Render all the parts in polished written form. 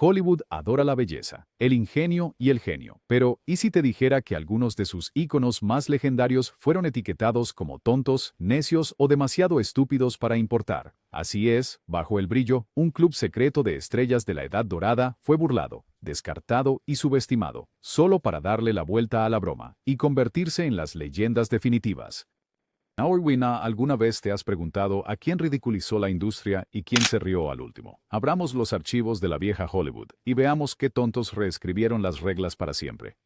Hollywood adora la belleza, el ingenio y el genio. Pero, ¿y si te dijera que algunos de sus íconos más legendarios fueron etiquetados como tontos, necios o demasiado estúpidos para importar? Así es, bajo el brillo, un club secreto de estrellas de la Edad Dorada fue burlado, descartado y subestimado, solo para darle la vuelta a la broma y convertirse en las leyendas definitivas. Wina, ¿alguna vez te has preguntado a quién ridiculizó la industria y quién se rió al último? Abramos los archivos de la vieja Hollywood y veamos qué tontos reescribieron las reglas para siempre.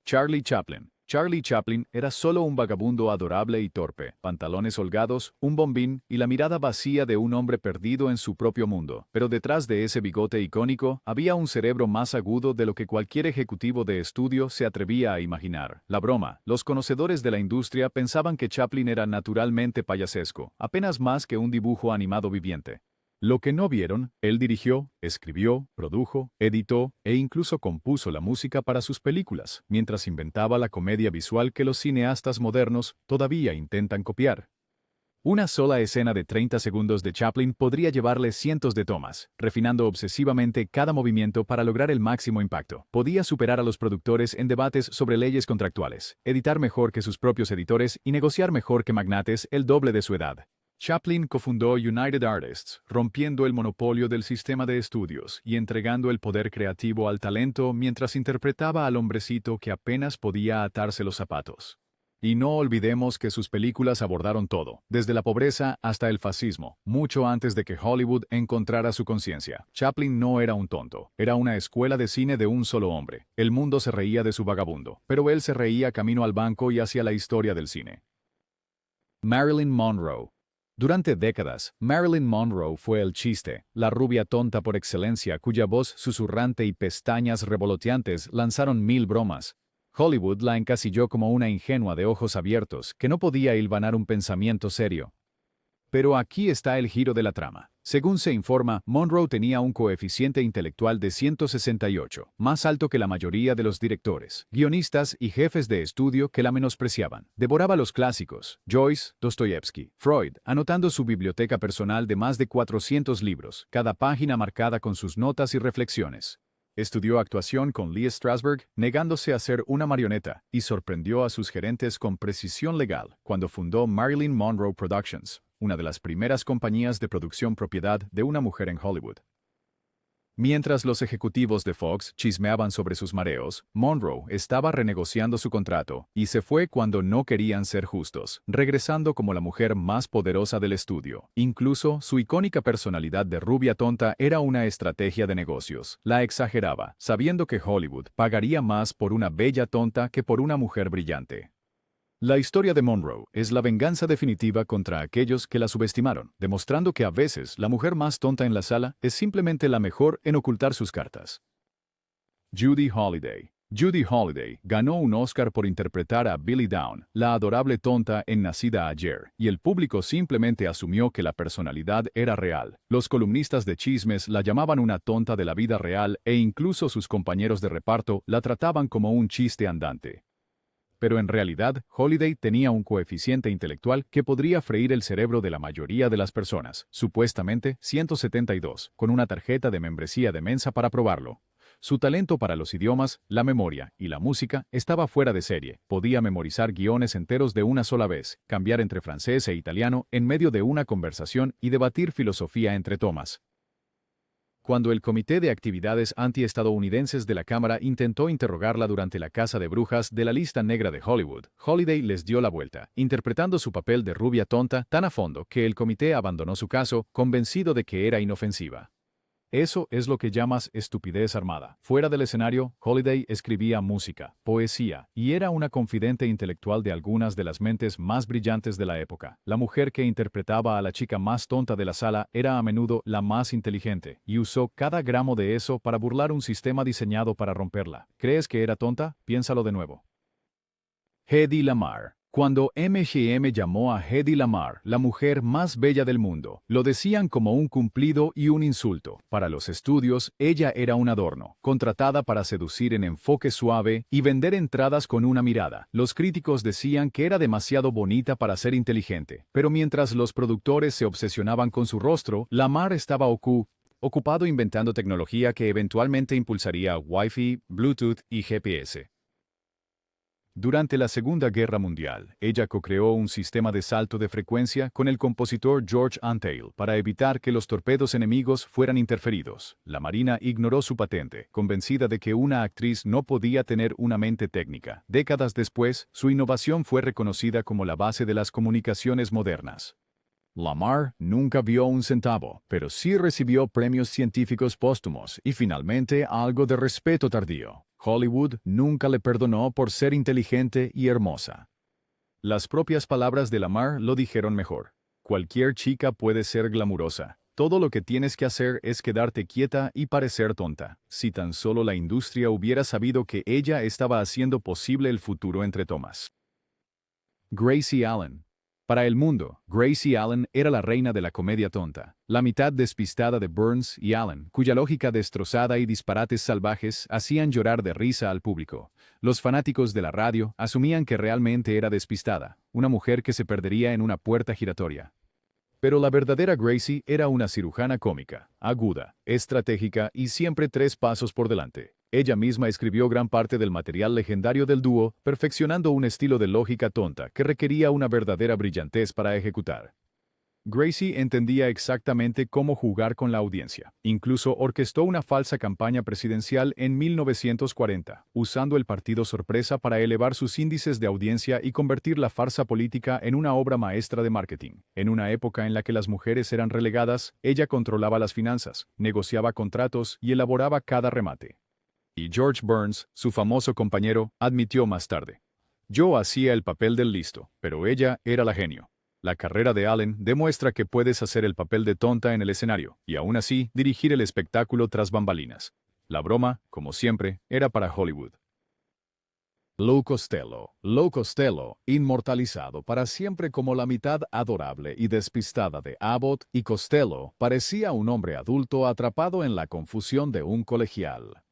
Charlie Chaplin. Charlie Chaplin era solo un vagabundo adorable y torpe, pantalones holgados, un bombín y la mirada vacía de un hombre perdido en su propio mundo. Pero detrás de ese bigote icónico había un cerebro más agudo de lo que cualquier ejecutivo de estudio se atrevía a imaginar. La broma. Los conocedores de la industria pensaban que Chaplin era naturalmente payasesco, apenas más que un dibujo animado viviente. Lo que no vieron, él dirigió, escribió, produjo, editó e incluso compuso la música para sus películas, mientras inventaba la comedia visual que los cineastas modernos todavía intentan copiar. Una sola escena de 30 segundos de Chaplin podría llevarle cientos de tomas, refinando obsesivamente cada movimiento para lograr el máximo impacto. Podía superar a los productores en debates sobre leyes contractuales, editar mejor que sus propios editores y negociar mejor que magnates el doble de su edad. Chaplin cofundó United Artists, rompiendo el monopolio del sistema de estudios y entregando el poder creativo al talento mientras interpretaba al hombrecito que apenas podía atarse los zapatos. Y no olvidemos que sus películas abordaron todo, desde la pobreza hasta el fascismo, mucho antes de que Hollywood encontrara su conciencia. Chaplin no era un tonto, era una escuela de cine de un solo hombre. El mundo se reía de su vagabundo, pero él se reía camino al banco y hacia la historia del cine. Marilyn Monroe. Durante décadas, Marilyn Monroe fue el chiste, la rubia tonta por excelencia cuya voz susurrante y pestañas revoloteantes lanzaron mil bromas. Hollywood la encasilló como una ingenua de ojos abiertos que no podía hilvanar un pensamiento serio. Pero aquí está el giro de la trama. Según se informa, Monroe tenía un coeficiente intelectual de 168, más alto que la mayoría de los directores, guionistas y jefes de estudio que la menospreciaban. Devoraba los clásicos, Joyce, Dostoyevsky, Freud, anotando su biblioteca personal de más de 400 libros, cada página marcada con sus notas y reflexiones. Estudió actuación con Lee Strasberg, negándose a ser una marioneta, y sorprendió a sus gerentes con precisión legal cuando fundó Marilyn Monroe Productions, una de las primeras compañías de producción propiedad de una mujer en Hollywood. Mientras los ejecutivos de Fox chismeaban sobre sus mareos, Monroe estaba renegociando su contrato y se fue cuando no querían ser justos, regresando como la mujer más poderosa del estudio. Incluso su icónica personalidad de rubia tonta era una estrategia de negocios. La exageraba, sabiendo que Hollywood pagaría más por una bella tonta que por una mujer brillante. La historia de Monroe es la venganza definitiva contra aquellos que la subestimaron, demostrando que a veces la mujer más tonta en la sala es simplemente la mejor en ocultar sus cartas. Judy Holliday. Judy Holliday ganó un Oscar por interpretar a Billy Dawn, la adorable tonta en Nacida ayer, y el público simplemente asumió que la personalidad era real. Los columnistas de chismes la llamaban una tonta de la vida real e incluso sus compañeros de reparto la trataban como un chiste andante. Pero en realidad, Holliday tenía un coeficiente intelectual que podría freír el cerebro de la mayoría de las personas, supuestamente 172, con una tarjeta de membresía de Mensa para probarlo. Su talento para los idiomas, la memoria y la música estaba fuera de serie. Podía memorizar guiones enteros de una sola vez, cambiar entre francés e italiano en medio de una conversación y debatir filosofía entre tomas. Cuando el Comité de Actividades Antiestadounidenses de la Cámara intentó interrogarla durante la caza de brujas de la lista negra de Hollywood, Holliday les dio la vuelta, interpretando su papel de rubia tonta tan a fondo que el comité abandonó su caso, convencido de que era inofensiva. Eso es lo que llamas estupidez armada. Fuera del escenario, Holliday escribía música, poesía, y era una confidente intelectual de algunas de las mentes más brillantes de la época. La mujer que interpretaba a la chica más tonta de la sala era a menudo la más inteligente, y usó cada gramo de eso para burlar un sistema diseñado para romperla. ¿Crees que era tonta? Piénsalo de nuevo. Hedy Lamarr. Cuando MGM llamó a Hedy Lamarr la mujer más bella del mundo, lo decían como un cumplido y un insulto. Para los estudios, ella era un adorno, contratada para seducir en enfoque suave y vender entradas con una mirada. Los críticos decían que era demasiado bonita para ser inteligente, pero mientras los productores se obsesionaban con su rostro, Lamarr estaba ocupado inventando tecnología que eventualmente impulsaría Wi-Fi, Bluetooth y GPS. Durante la Segunda Guerra Mundial, ella co-creó un sistema de salto de frecuencia con el compositor George Antheil para evitar que los torpedos enemigos fueran interferidos. La Marina ignoró su patente, convencida de que una actriz no podía tener una mente técnica. Décadas después, su innovación fue reconocida como la base de las comunicaciones modernas. Lamar nunca vio un centavo, pero sí recibió premios científicos póstumos y finalmente algo de respeto tardío. Hollywood nunca le perdonó por ser inteligente y hermosa. Las propias palabras de Lamar lo dijeron mejor. Cualquier chica puede ser glamurosa. Todo lo que tienes que hacer es quedarte quieta y parecer tonta. Si tan solo la industria hubiera sabido que ella estaba haciendo posible el futuro entre tomas. Gracie Allen. Para el mundo, Gracie Allen era la reina de la comedia tonta, la mitad despistada de Burns y Allen, cuya lógica destrozada y disparates salvajes hacían llorar de risa al público. Los fanáticos de la radio asumían que realmente era despistada, una mujer que se perdería en una puerta giratoria. Pero la verdadera Gracie era una cirujana cómica, aguda, estratégica y siempre 3 pasos por delante. Ella misma escribió gran parte del material legendario del dúo, perfeccionando un estilo de lógica tonta que requería una verdadera brillantez para ejecutar. Gracie entendía exactamente cómo jugar con la audiencia. Incluso orquestó una falsa campaña presidencial en 1940, usando el partido sorpresa para elevar sus índices de audiencia y convertir la farsa política en una obra maestra de marketing. En una época en la que las mujeres eran relegadas, ella controlaba las finanzas, negociaba contratos y elaboraba cada remate. Y George Burns, su famoso compañero, admitió más tarde: "Yo hacía el papel del listo, pero ella era la genio". La carrera de Allen demuestra que puedes hacer el papel de tonta en el escenario, y aún así dirigir el espectáculo tras bambalinas. La broma, como siempre, era para Hollywood. Lou Costello, inmortalizado para siempre como la mitad adorable y despistada de Abbott y Costello, parecía un hombre adulto atrapado en la confusión de un colegial.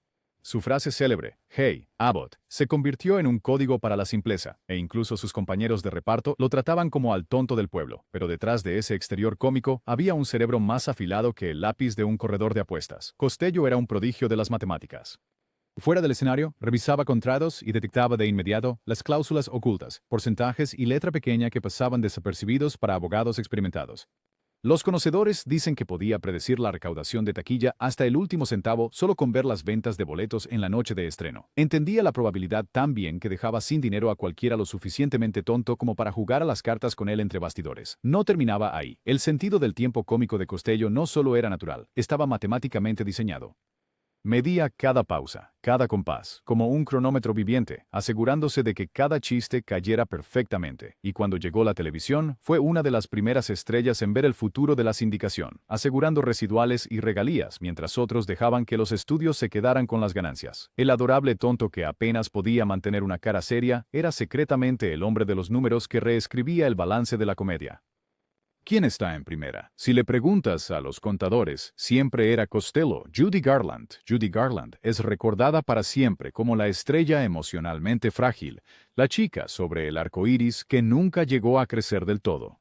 Su frase célebre, "Hey, Abbott", se convirtió en un código para la simpleza, e incluso sus compañeros de reparto lo trataban como al tonto del pueblo, pero detrás de ese exterior cómico había un cerebro más afilado que el lápiz de un corredor de apuestas. Costello era un prodigio de las matemáticas. Fuera del escenario, revisaba contratos y detectaba de inmediato las cláusulas ocultas, porcentajes y letra pequeña que pasaban desapercibidos para abogados experimentados. Los conocedores dicen que podía predecir la recaudación de taquilla hasta el último centavo solo con ver las ventas de boletos en la noche de estreno. Entendía la probabilidad tan bien que dejaba sin dinero a cualquiera lo suficientemente tonto como para jugar a las cartas con él entre bastidores. No terminaba ahí. El sentido del tiempo cómico de Costello no solo era natural, estaba matemáticamente diseñado. Medía cada pausa, cada compás, como un cronómetro viviente, asegurándose de que cada chiste cayera perfectamente. Y cuando llegó la televisión, fue una de las primeras estrellas en ver el futuro de la sindicación, asegurando residuales y regalías, mientras otros dejaban que los estudios se quedaran con las ganancias. El adorable tonto que apenas podía mantener una cara seria, era secretamente el hombre de los números que reescribía el balance de la comedia. ¿Quién está en primera? Si le preguntas a los contadores, siempre era Costello. Judy Garland. Judy Garland es recordada para siempre como la estrella emocionalmente frágil, la chica sobre el arco iris que nunca llegó a crecer del todo.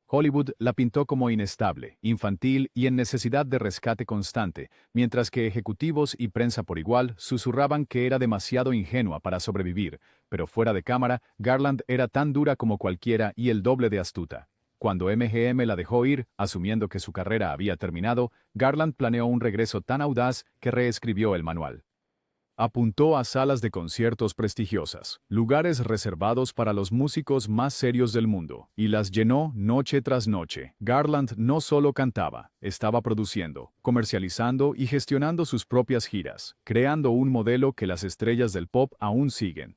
Hollywood la pintó como inestable, infantil y en necesidad de rescate constante, mientras que ejecutivos y prensa por igual susurraban que era demasiado ingenua para sobrevivir, pero fuera de cámara, Garland era tan dura como cualquiera y el doble de astuta. Cuando MGM la dejó ir, asumiendo que su carrera había terminado, Garland planeó un regreso tan audaz que reescribió el manual. Apuntó a salas de conciertos prestigiosas, lugares reservados para los músicos más serios del mundo, y las llenó noche tras noche. Garland no solo cantaba, estaba produciendo, comercializando y gestionando sus propias giras, creando un modelo que las estrellas del pop aún siguen.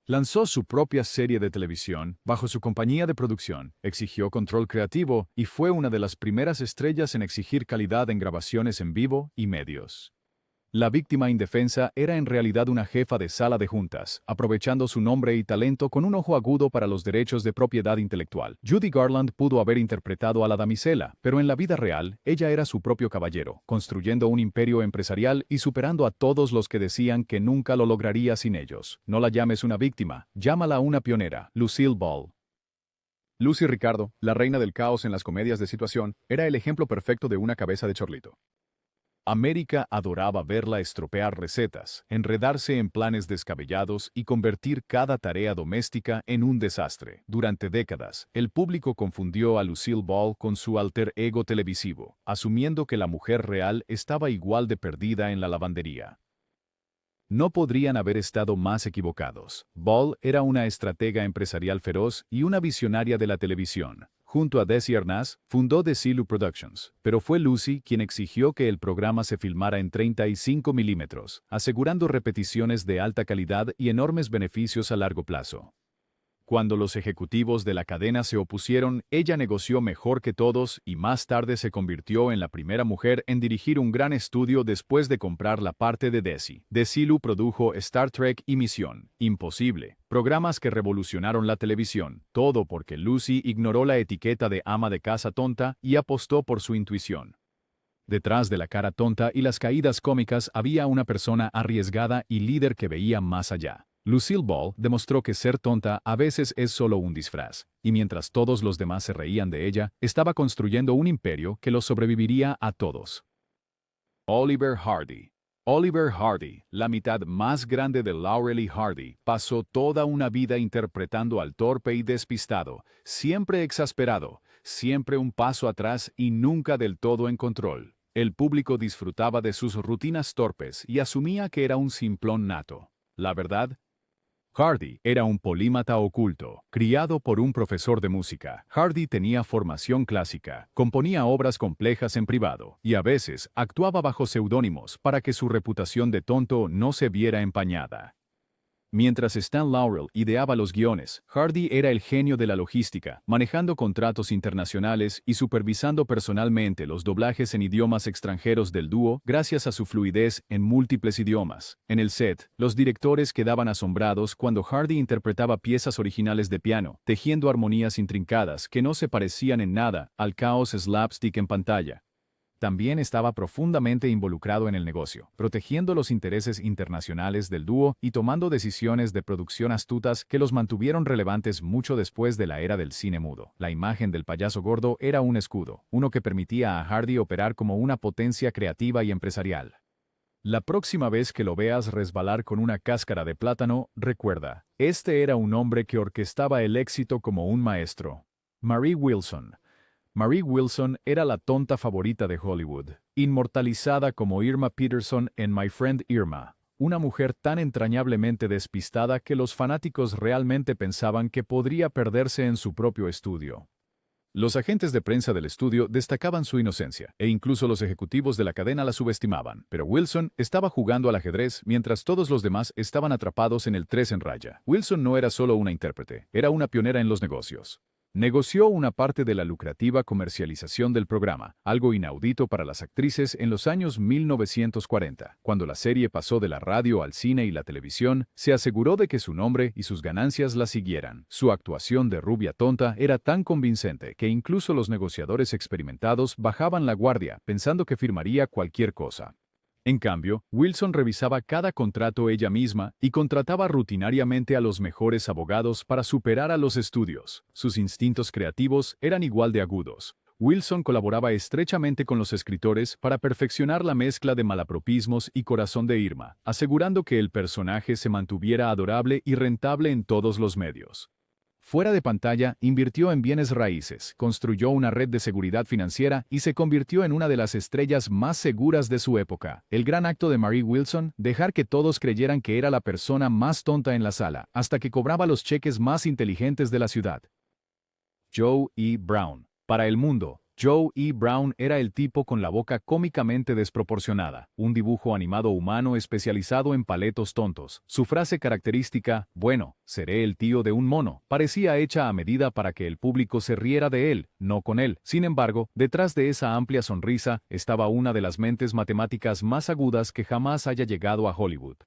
Lanzó su propia serie de televisión bajo su compañía de producción, exigió control creativo y fue una de las primeras estrellas en exigir calidad en grabaciones en vivo y medios. La víctima indefensa era en realidad una jefa de sala de juntas, aprovechando su nombre y talento con un ojo agudo para los derechos de propiedad intelectual. Judy Garland pudo haber interpretado a la damisela, pero en la vida real, ella era su propio caballero, construyendo un imperio empresarial y superando a todos los que decían que nunca lo lograría sin ellos. No la llames una víctima, llámala una pionera. Lucille Ball. Lucy Ricardo, la reina del caos en las comedias de situación, era el ejemplo perfecto de una cabeza de chorlito. América adoraba verla estropear recetas, enredarse en planes descabellados y convertir cada tarea doméstica en un desastre. Durante décadas, el público confundió a Lucille Ball con su alter ego televisivo, asumiendo que la mujer real estaba igual de perdida en la lavandería. No podrían haber estado más equivocados. Ball era una estratega empresarial feroz y una visionaria de la televisión. Junto a Desi Arnaz, fundó Desilu Productions, pero fue Lucy quien exigió que el programa se filmara en 35 milímetros, asegurando repeticiones de alta calidad y enormes beneficios a largo plazo. Cuando los ejecutivos de la cadena se opusieron, ella negoció mejor que todos y más tarde se convirtió en la primera mujer en dirigir un gran estudio después de comprar la parte de Desi. Desilu produjo Star Trek y Misión Imposible, programas que revolucionaron la televisión, todo porque Lucy ignoró la etiqueta de ama de casa tonta y apostó por su intuición. Detrás de la cara tonta y las caídas cómicas había una persona arriesgada y líder que veía más allá. Lucille Ball demostró que ser tonta a veces es solo un disfraz, y mientras todos los demás se reían de ella, estaba construyendo un imperio que los sobreviviría a todos. Oliver Hardy. Oliver Hardy, la mitad más grande de Laurel y Hardy, pasó toda una vida interpretando al torpe y despistado, siempre exasperado, siempre un paso atrás y nunca del todo en control. El público disfrutaba de sus rutinas torpes y asumía que era un simplón nato. La verdad, Hardy era un polímata oculto, criado por un profesor de música. Hardy tenía formación clásica, componía obras complejas en privado y a veces actuaba bajo seudónimos para que su reputación de tonto no se viera empañada. Mientras Stan Laurel ideaba los guiones, Hardy era el genio de la logística, manejando contratos internacionales y supervisando personalmente los doblajes en idiomas extranjeros del dúo gracias a su fluidez en múltiples idiomas. En el set, los directores quedaban asombrados cuando Hardy interpretaba piezas originales de piano, tejiendo armonías intrincadas que no se parecían en nada al caos slapstick en pantalla. También estaba profundamente involucrado en el negocio, protegiendo los intereses internacionales del dúo y tomando decisiones de producción astutas que los mantuvieron relevantes mucho después de la era del cine mudo. La imagen del payaso gordo era un escudo, uno que permitía a Hardy operar como una potencia creativa y empresarial. La próxima vez que lo veas resbalar con una cáscara de plátano, recuerda, este era un hombre que orquestaba el éxito como un maestro. Marie Wilson. Marie Wilson era la tonta favorita de Hollywood, inmortalizada como Irma Peterson en My Friend Irma, una mujer tan entrañablemente despistada que los fanáticos realmente pensaban que podría perderse en su propio estudio. Los agentes de prensa del estudio destacaban su inocencia, e incluso los ejecutivos de la cadena la subestimaban, pero Wilson estaba jugando al ajedrez mientras todos los demás estaban atrapados en el 3 en raya. Wilson no era solo una intérprete, era una pionera en los negocios. Negoció una parte de la lucrativa comercialización del programa, algo inaudito para las actrices en los años 1940. Cuando la serie pasó de la radio al cine y la televisión, se aseguró de que su nombre y sus ganancias la siguieran. Su actuación de rubia tonta era tan convincente que incluso los negociadores experimentados bajaban la guardia, pensando que firmaría cualquier cosa. En cambio, Wilson revisaba cada contrato ella misma y contrataba rutinariamente a los mejores abogados para superar a los estudios. Sus instintos creativos eran igual de agudos. Wilson colaboraba estrechamente con los escritores para perfeccionar la mezcla de malapropismos y corazón de Irma, asegurando que el personaje se mantuviera adorable y rentable en todos los medios. Fuera de pantalla, invirtió en bienes raíces, construyó una red de seguridad financiera y se convirtió en una de las estrellas más seguras de su época. El gran acto de Marie Wilson, dejar que todos creyeran que era la persona más tonta en la sala, hasta que cobraba los cheques más inteligentes de la ciudad. Joe E. Brown. Para el mundo, Joe E. Brown era el tipo con la boca cómicamente desproporcionada, un dibujo animado humano especializado en paletos tontos. Su frase característica, bueno, seré el tío de un mono, parecía hecha a medida para que el público se riera de él, no con él. Sin embargo, detrás de esa amplia sonrisa estaba una de las mentes matemáticas más agudas que jamás haya llegado a Hollywood.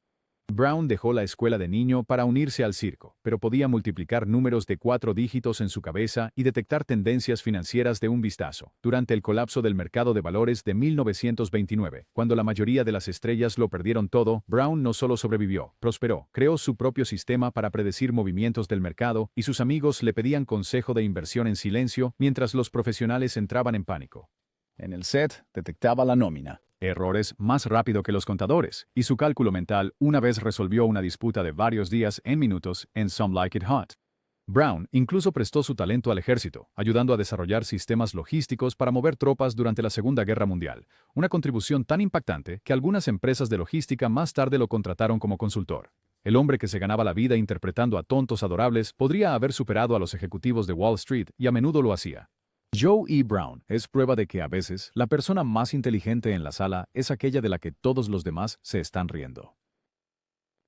Brown dejó la escuela de niño para unirse al circo, pero podía multiplicar números de 4 dígitos en su cabeza y detectar tendencias financieras de un vistazo. Durante el colapso del mercado de valores de 1929, cuando la mayoría de las estrellas lo perdieron todo, Brown no solo sobrevivió, prosperó, creó su propio sistema para predecir movimientos del mercado y sus amigos le pedían consejo de inversión en silencio mientras los profesionales entraban en pánico. En el set, detectaba la nómina. errores más rápido que los contadores, y su cálculo mental una vez resolvió una disputa de varios días en minutos en Some Like It Hot. Brown incluso prestó su talento al ejército, ayudando a desarrollar sistemas logísticos para mover tropas durante la Segunda Guerra Mundial, una contribución tan impactante que algunas empresas de logística más tarde lo contrataron como consultor. El hombre que se ganaba la vida interpretando a tontos adorables podría haber superado a los ejecutivos de Wall Street y a menudo lo hacía. Joe E. Brown es prueba de que a veces la persona más inteligente en la sala es aquella de la que todos los demás se están riendo.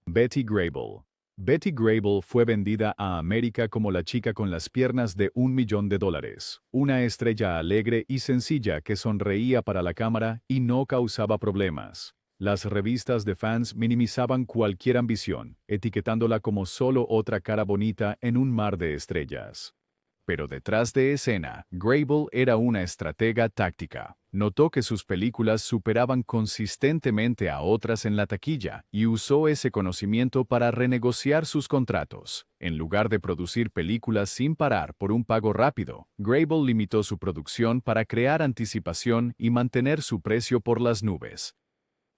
Betty Grable. Betty Grable fue vendida a América como la chica con las piernas de $1.000.000, una estrella alegre y sencilla que sonreía para la cámara y no causaba problemas. Las revistas de fans minimizaban cualquier ambición, etiquetándola como solo otra cara bonita en un mar de estrellas. Pero detrás de escena, Grable era una estratega táctica. Notó que sus películas superaban consistentemente a otras en la taquilla y usó ese conocimiento para renegociar sus contratos. En lugar de producir películas sin parar por un pago rápido, Grable limitó su producción para crear anticipación y mantener su precio por las nubes.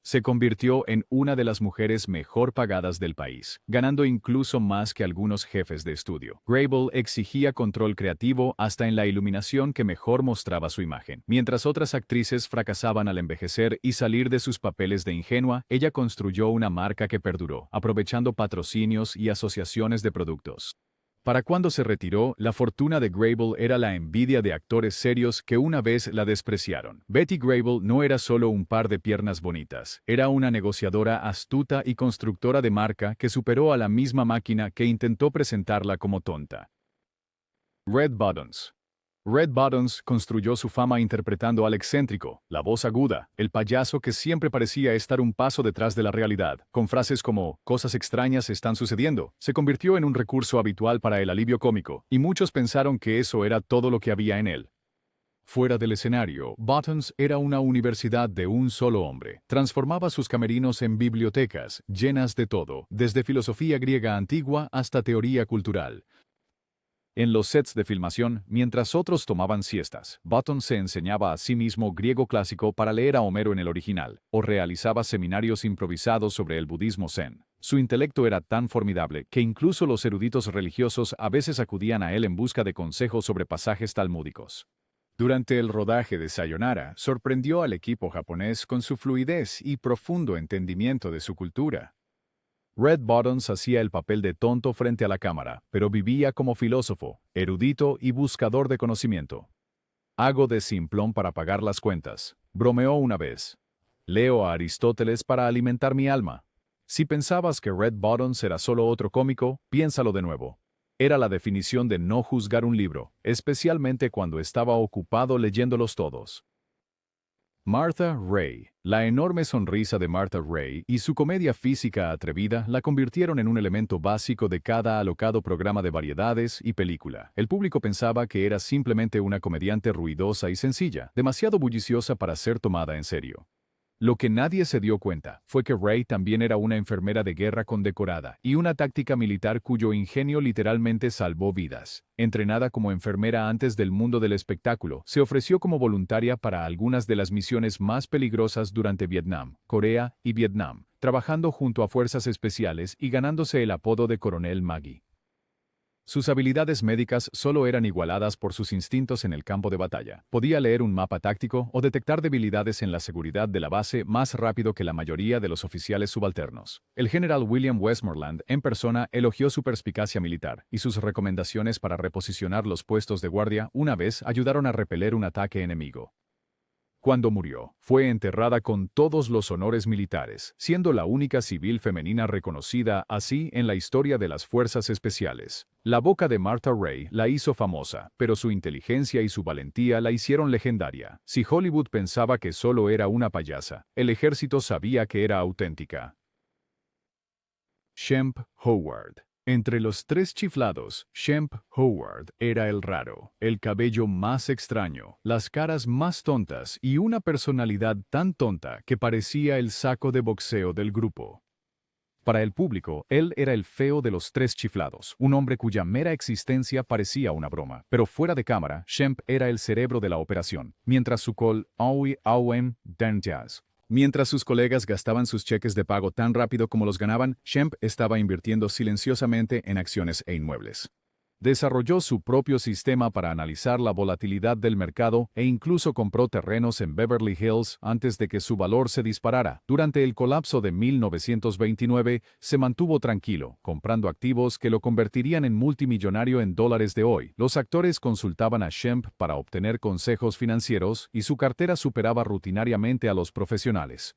Se convirtió en una de las mujeres mejor pagadas del país, ganando incluso más que algunos jefes de estudio. Grable exigía control creativo hasta en la iluminación que mejor mostraba su imagen. Mientras otras actrices fracasaban al envejecer y salir de sus papeles de ingenua, ella construyó una marca que perduró, aprovechando patrocinios y asociaciones de productos. Para cuando se retiró, la fortuna de Grable era la envidia de actores serios que una vez la despreciaron. Betty Grable no era solo un par de piernas bonitas, era una negociadora astuta y constructora de marca que superó a la misma máquina que intentó presentarla como tonta. Red Buttons. Red Buttons construyó su fama interpretando al excéntrico, la voz aguda, el payaso que siempre parecía estar un paso detrás de la realidad. Con frases como «cosas extrañas están sucediendo», se convirtió en un recurso habitual para el alivio cómico, y muchos pensaron que eso era todo lo que había en él. Fuera del escenario, Buttons era una universidad de un solo hombre. Transformaba sus camerinos en bibliotecas, llenas de todo, desde filosofía griega antigua hasta teoría cultural. En los sets de filmación, mientras otros tomaban siestas, Buttons se enseñaba a sí mismo griego clásico para leer a Homero en el original, o realizaba seminarios improvisados sobre el budismo zen. Su intelecto era tan formidable que incluso los eruditos religiosos a veces acudían a él en busca de consejos sobre pasajes talmúdicos. Durante el rodaje de Sayonara, sorprendió al equipo japonés con su fluidez y profundo entendimiento de su cultura. Red Buttons hacía el papel de tonto frente a la cámara, pero vivía como filósofo, erudito y buscador de conocimiento. Hago de simplón para pagar las cuentas, bromeó una vez. Leo a Aristóteles para alimentar mi alma. Si pensabas que Red Buttons era solo otro cómico, piénsalo de nuevo. Era la definición de no juzgar un libro, especialmente cuando estaba ocupado leyéndolos todos. Martha Raye. La enorme sonrisa de Martha Raye y su comedia física atrevida la convirtieron en un elemento básico de cada alocado programa de variedades y película. El público pensaba que era simplemente una comediante ruidosa y sencilla, demasiado bulliciosa para ser tomada en serio. Lo que nadie se dio cuenta fue que Raye también era una enfermera de guerra condecorada y una táctica militar cuyo ingenio literalmente salvó vidas. Entrenada como enfermera antes del mundo del espectáculo, se ofreció como voluntaria para algunas de las misiones más peligrosas durante Vietnam, Corea y Vietnam, trabajando junto a fuerzas especiales y ganándose el apodo de Coronel Maggie. Sus habilidades médicas solo eran igualadas por sus instintos en el campo de batalla. Podía leer un mapa táctico o detectar debilidades en la seguridad de la base más rápido que la mayoría de los oficiales subalternos. El general William Westmoreland en persona elogió su perspicacia militar, y sus recomendaciones para reposicionar los puestos de guardia una vez ayudaron a repeler un ataque enemigo. Cuando murió, fue enterrada con todos los honores militares, siendo la única civil femenina reconocida así en la historia de las fuerzas especiales. La boca de Martha Raye la hizo famosa, pero su inteligencia y su valentía la hicieron legendaria. Si Hollywood pensaba que solo era una payasa, el ejército sabía que era auténtica. Shemp Howard. Entre los tres chiflados, Shemp Howard era el raro, el cabello más extraño, las caras más tontas y una personalidad tan tonta que parecía el saco de boxeo del grupo. Para el público, él era el feo de los tres chiflados, un hombre cuya mera existencia parecía una broma. Pero fuera de cámara, Shemp era el cerebro de la operación, mientras su call Aui Auem Danjas Mientras sus colegas gastaban sus cheques de pago tan rápido como los ganaban, Shemp estaba invirtiendo silenciosamente en acciones e inmuebles. Desarrolló su propio sistema para analizar la volatilidad del mercado e incluso compró terrenos en Beverly Hills antes de que su valor se disparara. Durante el colapso de 1929, se mantuvo tranquilo, comprando activos que lo convertirían en multimillonario en dólares de hoy. Los actores consultaban a Shemp para obtener consejos financieros y su cartera superaba rutinariamente a los profesionales.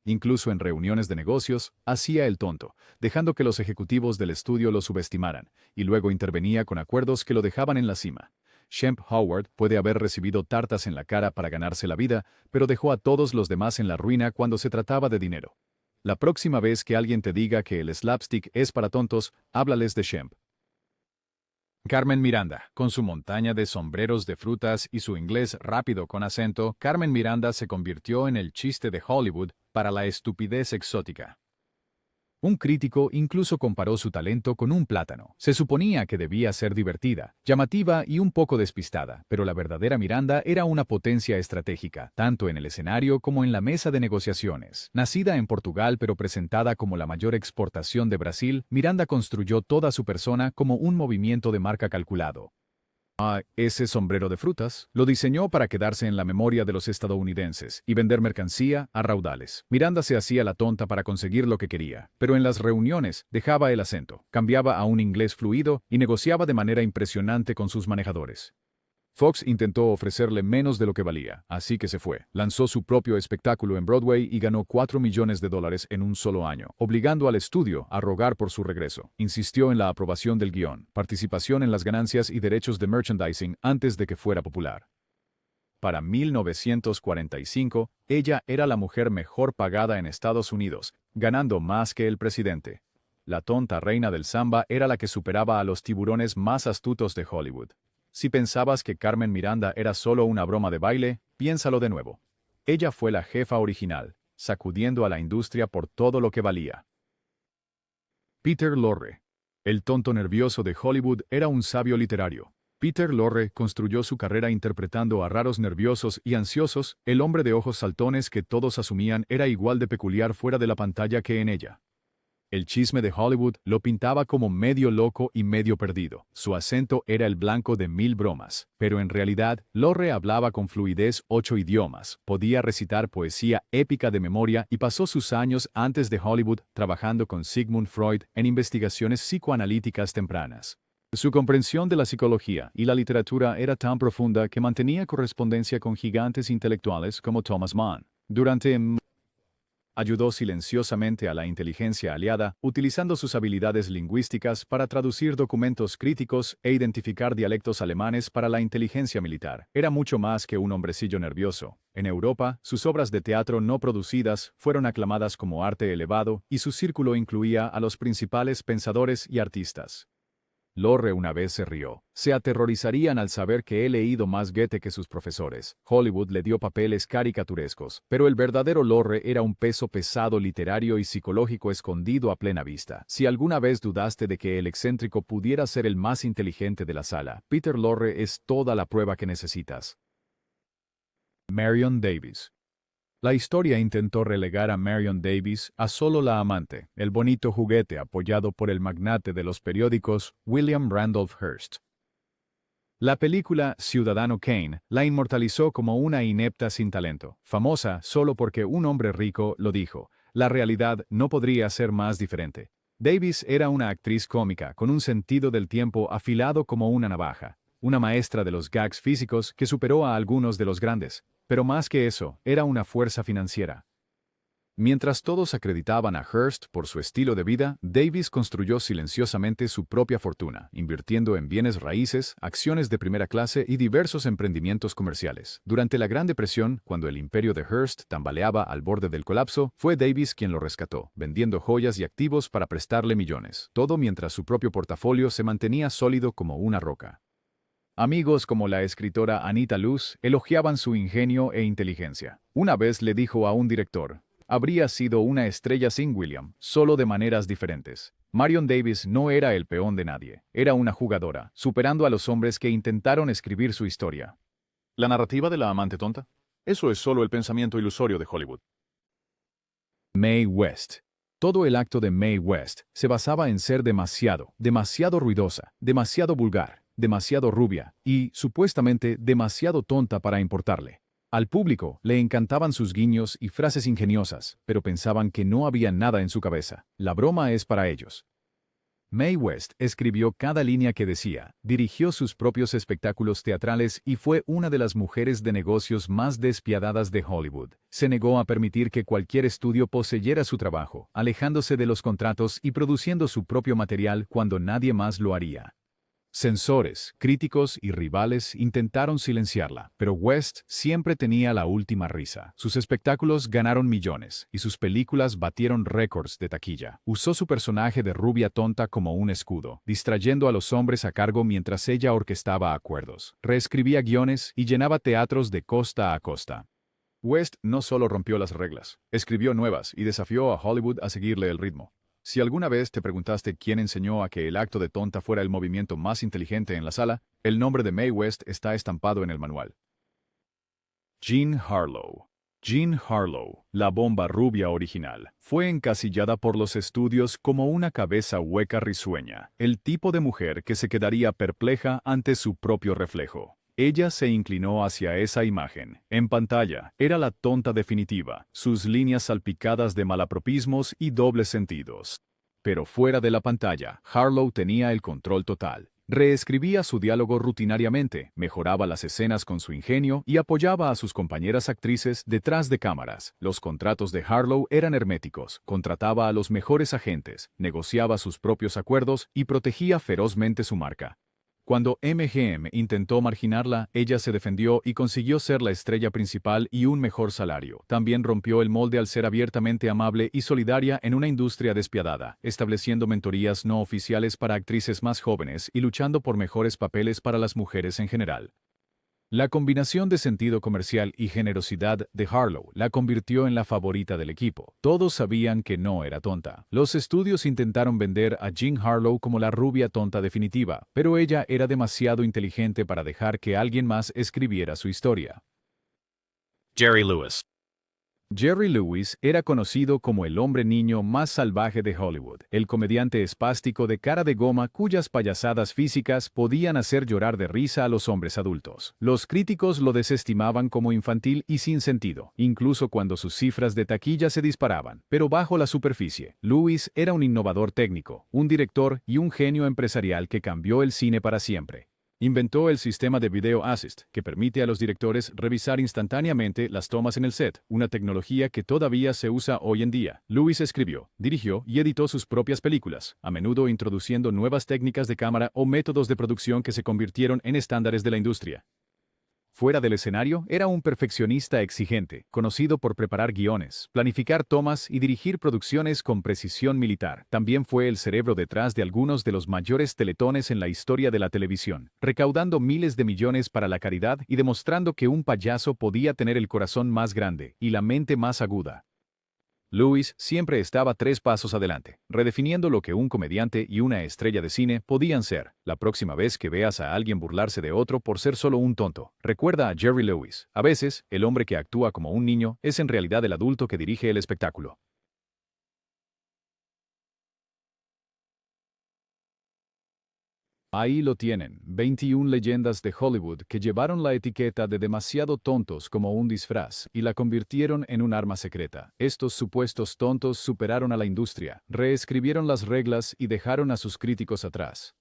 Incluso en reuniones de negocios, hacía el tonto, dejando que los ejecutivos del estudio lo subestimaran, y luego intervenía con acuerdos que lo dejaban en la cima. Shemp Howard puede haber recibido tartas en la cara para ganarse la vida, pero dejó a todos los demás en la ruina cuando se trataba de dinero. La próxima vez que alguien te diga que el slapstick es para tontos, háblales de Shemp. Carmen Miranda, con su montaña de sombreros de frutas y su inglés rápido con acento, Carmen Miranda se convirtió en el chiste de Hollywood para la estupidez exótica. Un crítico incluso comparó su talento con un plátano. Se suponía que debía ser divertida, llamativa y un poco despistada, pero la verdadera Miranda era una potencia estratégica, tanto en el escenario como en la mesa de negociaciones. Nacida en Portugal pero presentada como la mayor exportación de Brasil, Miranda construyó toda su persona como un movimiento de marca calculado. Ese sombrero de frutas lo diseñó para quedarse en la memoria de los estadounidenses y vender mercancía a raudales. Miranda se hacía la tonta para conseguir lo que quería, pero en las reuniones dejaba el acento, cambiaba a un inglés fluido y negociaba de manera impresionante con sus manejadores. Fox intentó ofrecerle menos de lo que valía, así que se fue. Lanzó su propio espectáculo en Broadway y ganó $4 millones en un solo año, obligando al estudio a rogar por su regreso. Insistió en la aprobación del guión, participación en las ganancias y derechos de merchandising antes de que fuera popular. Para 1945, ella era la mujer mejor pagada en Estados Unidos, ganando más que el presidente. La tonta reina del samba era la que superaba a los tiburones más astutos de Hollywood. Si pensabas que Carmen Miranda era solo una broma de baile, piénsalo de nuevo. Ella fue la jefa original, sacudiendo a la industria por todo lo que valía. Peter Lorre. El tonto nervioso de Hollywood era un sabio literario. Peter Lorre construyó su carrera interpretando a raros nerviosos y ansiosos, el hombre de ojos saltones que todos asumían era igual de peculiar fuera de la pantalla que en ella. El chisme de Hollywood lo pintaba como medio loco y medio perdido. Su acento era el blanco de 1000 bromas, pero en realidad, Lorre hablaba con fluidez 8 idiomas, podía recitar poesía épica de memoria y pasó sus años antes de Hollywood trabajando con Sigmund Freud en investigaciones psicoanalíticas tempranas. Su comprensión de la psicología y la literatura era tan profunda que mantenía correspondencia con gigantes intelectuales como Thomas Mann. Ayudó silenciosamente a la inteligencia aliada, utilizando sus habilidades lingüísticas para traducir documentos críticos e identificar dialectos alemanes para la inteligencia militar. Era mucho más que un hombrecillo nervioso. En Europa, sus obras de teatro no producidas fueron aclamadas como arte elevado y su círculo incluía a los principales pensadores y artistas. Lorre una vez se rió. Se aterrorizarían al saber que he leído más Goethe que sus profesores. Hollywood le dio papeles caricaturescos, pero el verdadero Lorre era un peso pesado literario y psicológico escondido a plena vista. Si alguna vez dudaste de que el excéntrico pudiera ser el más inteligente de la sala, Peter Lorre es toda la prueba que necesitas. Marion Davies. La historia intentó relegar a Marion Davies a solo la amante, el bonito juguete apoyado por el magnate de los periódicos, William Randolph Hearst. La película Ciudadano Kane la inmortalizó como una inepta sin talento, famosa solo porque un hombre rico lo dijo. La realidad no podría ser más diferente. Davies era una actriz cómica con un sentido del tiempo afilado como una navaja, una maestra de los gags físicos que superó a algunos de los grandes. Pero más que eso, era una fuerza financiera. Mientras todos acreditaban a Hearst por su estilo de vida, Davies construyó silenciosamente su propia fortuna, invirtiendo en bienes raíces, acciones de primera clase y diversos emprendimientos comerciales. Durante la Gran Depresión, cuando el imperio de Hearst tambaleaba al borde del colapso, fue Davies quien lo rescató, vendiendo joyas y activos para prestarle millones, todo mientras su propio portafolio se mantenía sólido como una roca. Amigos como la escritora Anita Loos elogiaban su ingenio e inteligencia. Una vez le dijo a un director, habría sido una estrella sin William, solo de maneras diferentes. Marion Davies no era el peón de nadie, era una jugadora, superando a los hombres que intentaron escribir su historia. ¿La narrativa de la amante tonta? Eso es solo el pensamiento ilusorio de Hollywood. Mae West. Todo el acto de Mae West se basaba en ser demasiado ruidosa, demasiado vulgar, demasiado rubia y, supuestamente, demasiado tonta para importarle. Al público le encantaban sus guiños y frases ingeniosas, pero pensaban que no había nada en su cabeza. La broma es para ellos. Mae West escribió cada línea que decía, dirigió sus propios espectáculos teatrales y fue una de las mujeres de negocios más despiadadas de Hollywood. Se negó a permitir que cualquier estudio poseyera su trabajo, alejándose de los contratos y produciendo su propio material cuando nadie más lo haría. Censores, críticos y rivales intentaron silenciarla, pero West siempre tenía la última risa. Sus espectáculos ganaron millones y sus películas batieron récords de taquilla. Usó su personaje de rubia tonta como un escudo, distrayendo a los hombres a cargo mientras ella orquestaba acuerdos, reescribía guiones y llenaba teatros de costa a costa. West no solo rompió las reglas, escribió nuevas y desafió a Hollywood a seguirle el ritmo. Si alguna vez te preguntaste quién enseñó a que el acto de tonta fuera el movimiento más inteligente en la sala, el nombre de Mae West está estampado en el manual. Jean Harlow. Jean Harlow, la bomba rubia original, fue encasillada por los estudios como una cabeza hueca risueña, el tipo de mujer que se quedaría perpleja ante su propio reflejo. Ella se inclinó hacia esa imagen. En pantalla, era la tonta definitiva, sus líneas salpicadas de malapropismos y dobles sentidos. Pero fuera de la pantalla, Harlow tenía el control total. Reescribía su diálogo rutinariamente, mejoraba las escenas con su ingenio y apoyaba a sus compañeras actrices detrás de cámaras. Los contratos de Harlow eran herméticos, contrataba a los mejores agentes, negociaba sus propios acuerdos y protegía ferozmente su marca. Cuando MGM intentó marginarla, ella se defendió y consiguió ser la estrella principal y un mejor salario. También rompió el molde al ser abiertamente amable y solidaria en una industria despiadada, estableciendo mentorías no oficiales para actrices más jóvenes y luchando por mejores papeles para las mujeres en general. La combinación de sentido comercial y generosidad de Harlow la convirtió en la favorita del equipo. Todos sabían que no era tonta. Los estudios intentaron vender a Jean Harlow como la rubia tonta definitiva, pero ella era demasiado inteligente para dejar que alguien más escribiera su historia. Jerry Lewis. Jerry Lewis era conocido como el hombre niño más salvaje de Hollywood, el comediante espástico de cara de goma cuyas payasadas físicas podían hacer llorar de risa a los hombres adultos. Los críticos lo desestimaban como infantil y sin sentido, incluso cuando sus cifras de taquilla se disparaban. Pero bajo la superficie, Lewis era un innovador técnico, un director y un genio empresarial que cambió el cine para siempre. Inventó el sistema de Video Assist, que permite a los directores revisar instantáneamente las tomas en el set, una tecnología que todavía se usa hoy en día. Lewis escribió, dirigió y editó sus propias películas, a menudo introduciendo nuevas técnicas de cámara o métodos de producción que se convirtieron en estándares de la industria. Fuera del escenario, era un perfeccionista exigente, conocido por preparar guiones, planificar tomas y dirigir producciones con precisión militar. También fue el cerebro detrás de algunos de los mayores teletones en la historia de la televisión, recaudando miles de millones para la caridad y demostrando que un payaso podía tener el corazón más grande y la mente más aguda. Lewis siempre estaba 3 pasos adelante, redefiniendo lo que un comediante y una estrella de cine podían ser. La próxima vez que veas a alguien burlarse de otro por ser solo un tonto, recuerda a Jerry Lewis. A veces, el hombre que actúa como un niño es en realidad el adulto que dirige el espectáculo. Ahí lo tienen, 21 leyendas de Hollywood que llevaron la etiqueta de demasiado tontos como un disfraz y la convirtieron en un arma secreta. Estos supuestos tontos superaron a la industria, reescribieron las reglas y dejaron a sus críticos atrás.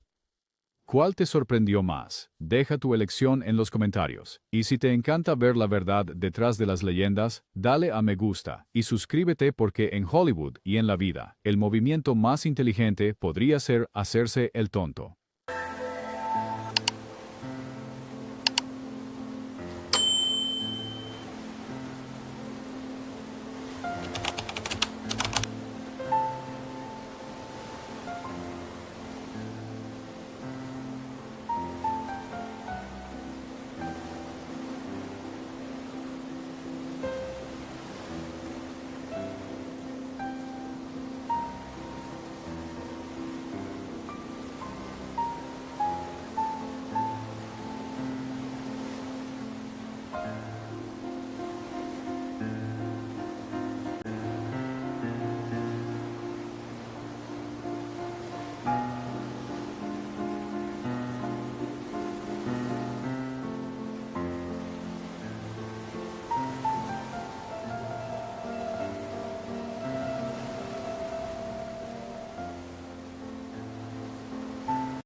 ¿Cuál te sorprendió más? Deja tu elección en los comentarios. Y si te encanta ver la verdad detrás de las leyendas, dale a me gusta y suscríbete porque en Hollywood y en la vida, el movimiento más inteligente podría ser hacerse el tonto.